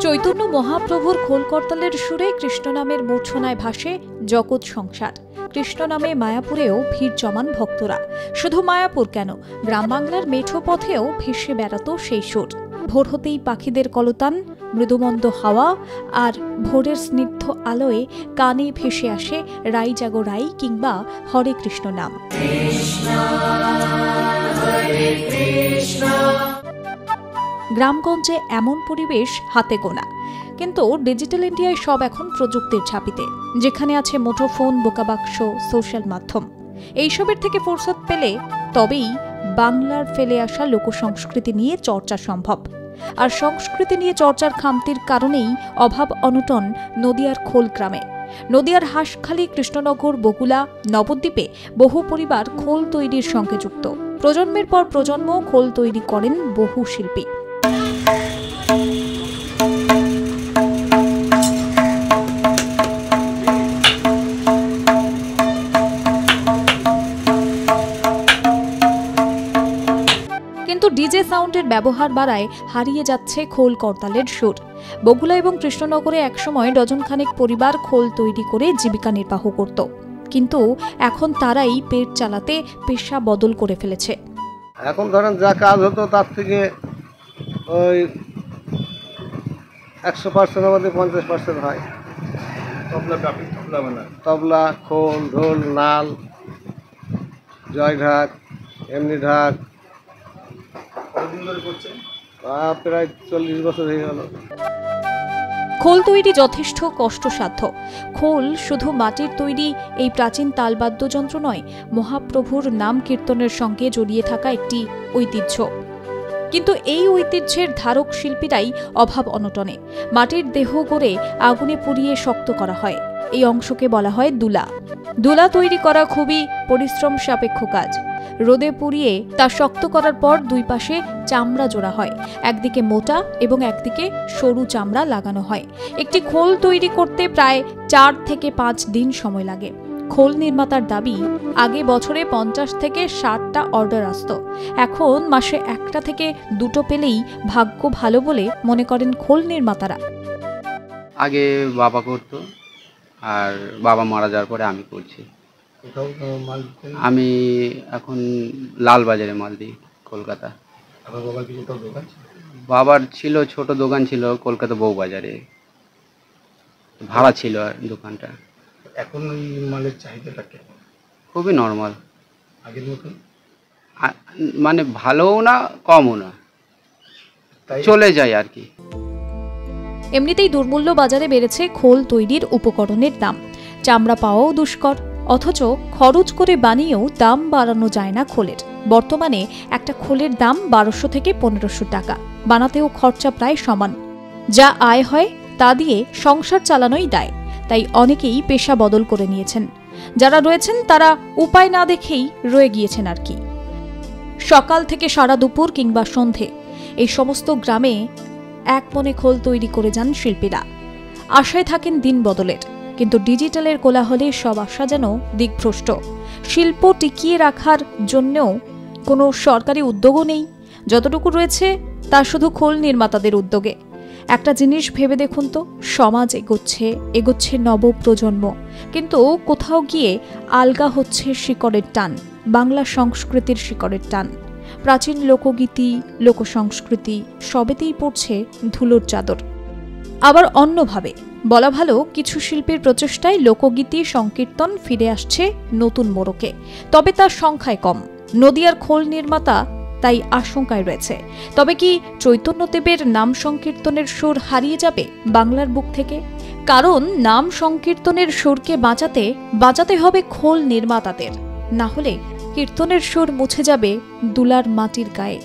চৈতন্য মহাপ্রভুর খোল করতালের সুরে কৃষ্ণ নামের মূর্ছনায় ভাসে জগৎ সংসার। কৃষ্ণ নামে মায়াপুরেও ভিড় জমান ভক্তরা। শুধু মায়াপুর কেন, গ্রাম বাংলার মেঠো পথেও ভেসে বেড়াতো সেই সুর। ভোর হতেই পাখিদের কলতান, মৃদুমন্দ হাওয়া আর ভোরের স্নিগ্ধ আলোয় কানে ভেসে আসে রাই জাগো রাই কিংবা হরে কৃষ্ণ নাম। গ্রামগঞ্জে এমন পরিবেশ হাতে গোনা, কিন্তু ডিজিটাল ইন্ডিয়ায় সব এখন প্রযুক্তির ছাপিতে। যেখানে আছে মুঠোফোন, বোকাবাক্স, সোশ্যাল মাধ্যম, এইসবের থেকে ফুরসত পেলে তবেই বাংলার ফেলে আসা লোকসংস্কৃতি নিয়ে চর্চা সম্ভব। আর সংস্কৃতি নিয়ে চর্চার খামতির কারণেই অভাব অনটন নদিয়ার খোল গ্রামে। নদিয়ার হাঁসখালি, কৃষ্ণনগর, বগুলা, নবদ্বীপে বহু পরিবার খোল তৈরির সঙ্গে যুক্ত। প্রজন্মের পর প্রজন্ম খোল তৈরি করেন বহু শিল্পী। কিন্তু ডিজে সাউন্ডের ব্যবহার বাড়ায় হারিয়ে যাচ্ছে খোল করতালের সুর। বগুলা এবং কৃষ্ণনগরে একসময় ডজনখানেক পরিবার খোল তৈরি করে জীবিকা নির্বাহ করত, কিন্তু এখন তারাই পেট চালাতে পেশা বদল করে ফেলেছে। এখন ধরেন যা কাজ হতো তার থেকে ওই 100% মধ্যে 50% হয়। তবলা, খোল, ঢোল, নাল, জয় ঢাক, এমনি ঢাক। প্রায় 40 বছর হয়ে গেল। খোল তৈরি যথেষ্ট কষ্টসাধ্য। খোল শুধু মাটির তৈরি এই প্রাচীন তালবাদ্যযন্ত্র নয়, মহাপ্রভুর নাম কীর্তনের সঙ্গে জড়িয়ে থাকা একটি ঐতিহ্য। কিন্তু এই ঐতিহ্যের ধারক শিল্পীরাই অভাব অনটনে। মাটির দেহ গড়ে আগুনে পুড়িয়ে শক্ত করা হয়, এই অংশকে বলা হয় দুলা। দুলা তৈরি করা খুবই পরিশ্রম সাপেক্ষ কাজ। রোদে পুড়িয়ে তা শক্ত করার পর দুই পাশে চামড়া জোড়া হয়, একদিকে মোটা এবং একদিকে সরু চামড়া লাগানো হয়। একটি খোল তৈরি করতে প্রায় 4 থেকে 5 দিন সময় লাগে। খোল নির্মাতার দাবি, আগে বছরে 50 থেকে 60টা অর্ডার আসত, এখন মাসে 1টা থেকে 2টো পেলেই ভাগ্য ভালো বলে মনে করেন খোল নির্মাতারা। আগে বাবা করতো, আর বাবা মারা যাওয়ার পরে আমি করছি। আমি এখন লালবাজারে মাল দিই, কলকাতা। বাবার ছিল ছোট দোকান, ছিল কলকাতা বউবাজারে, ভাড়া ছিল দোকানটা। এখন ওই মালের চাহিদাটা কেমন? খুবই নর্মাল, আগের মতন, মানে ভালোও না কমও না, চলে যায় আর কি। এমনিতেই দুর্মূল্য বাজারে বেড়েছে খোল তৈরির উপকরণের দাম। চামড়া পাওয়াও দুষ্কর, অথচ খরচ করে বানিয়েও দাম বাড়ানো যায় না খোলের। বর্তমানে একটা খোলের দাম 1200 থেকে 1500 টাকা। বানাতেও খরচা প্রায় সমান। যা আয় হয় তা দিয়ে সংসার চালানোই দায়। তাই অনেকেই পেশা বদল করে নিয়েছেন। যারা রয়েছেন তারা উপায় না দেখেই রয়ে গিয়েছেন আর কি। সকাল থেকে সারা দুপুর কিংবা সন্ধে এই সমস্ত গ্রামে এক মনে খোল তৈরি করে যান শিল্পীরা। আশায় থাকেন দিন বদলের, কিন্তু ডিজিটালের কোলাহলে সব আশা যেন দিকভ্রষ্ট। শিল্প টিকিয়ে রাখার জন্যও কোনো সরকারি উদ্যোগও নেই। যতটুকু রয়েছে তা শুধু খোল নির্মাতাদের উদ্যোগে। একটা জিনিস ভেবে দেখুন তো, সমাজ এগোচ্ছে নবপ্রজন্ম, কিন্তু কোথাও গিয়ে আলগা হচ্ছে শিকড়ের টান, বাংলা সংস্কৃতির শিকড়ের টান। প্রাচীন লোকগীতি, লোকসংস্কৃতি সবেতেই পড়ছে ধুলোর চাদর। আবার অন্যভাবে বলা ভালো, কিছু শিল্পীর প্রচেষ্টায় লোকগীতি সংকীর্তন ফিরে আসছে নতুন মোড়কে, তবে তার সংখ্যায় কম। নদিয়ার খোল নির্মাতা তাই আশঙ্কায় রয়েছে। তবে কি চৈতন্যদেবের নাম সংকীর্তনের সুর হারিয়ে যাবে বাংলার বুক থেকে? কারণ নাম সংকীর্তনের সুরকে বাঁচাতে হবে খোল নির্মাতাদের, না হলে কীর্তনের সুর মুছে যাবে দুলার মাটির গায়ে।